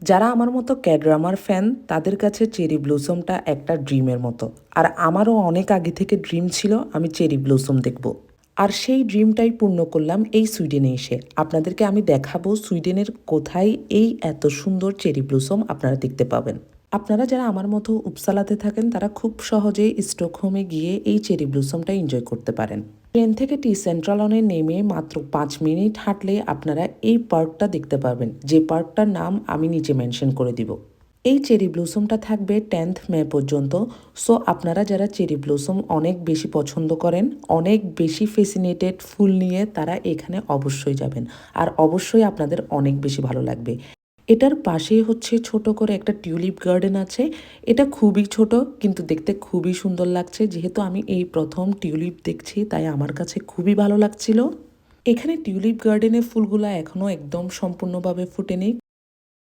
যারা আমার মতো ক্যাডরামার ফ্যান তাদের কাছে চেরি ব্লুসমটা একটা ড্রিমের মতো। আর আমারও অনেক আগে থেকে ড্রিম ছিল আমি চেরি ব্লুসম দেখব। আর সেই ড্রিমটাই পূর্ণ করলাম এই সুইডেনে এসে। আপনাদেরকে আমি দেখাবো সুইডেনের কোথায় এই এত সুন্দর চেরি ব্লুসম আপনারা দেখতে পাবেন। আপনারা যারা আমার মতো উপসালাতে থাকেন তারা খুব সহজেই স্টকহোমে গিয়ে এই চেরি ব্লুসমটা এনজয় করতে পারেন। ট্রেন থেকে টি সেন্ট্রালনে নেমে মাত্র ৫ মিনিট হাঁটলে আপনারা এই পার্কটা দেখতে পাবেন, যে পার্কটার নাম আমি নিচে মেনশন করে দিব। এই চেরি ব্লুসমটা থাকবে 10th মে পর্যন্ত। সো আপনারা যারা চেরি ব্লুসম অনেক বেশি পছন্দ করেন, অনেক বেশি ফ্যাসিনেটেড ফুল নিয়ে, তারা এখানে অবশ্যই যাবেন। আর অবশ্যই আপনাদের অনেক বেশি ভালো লাগবে। এটার পাশেই হচ্ছে ছোট করে একটা টিউলিপ গার্ডেন আছে। এটা খুবই ছোট কিন্তু দেখতে খুবই সুন্দর লাগছে। যেহেতু আমি এই প্রথম টিউলিপ দেখছি তাই আমার কাছে খুবই ভালো লাগছিল। এখানে টিউলিপ গার্ডেনের ফুলগুলো এখনও একদম সম্পূর্ণভাবে ফুটেনি,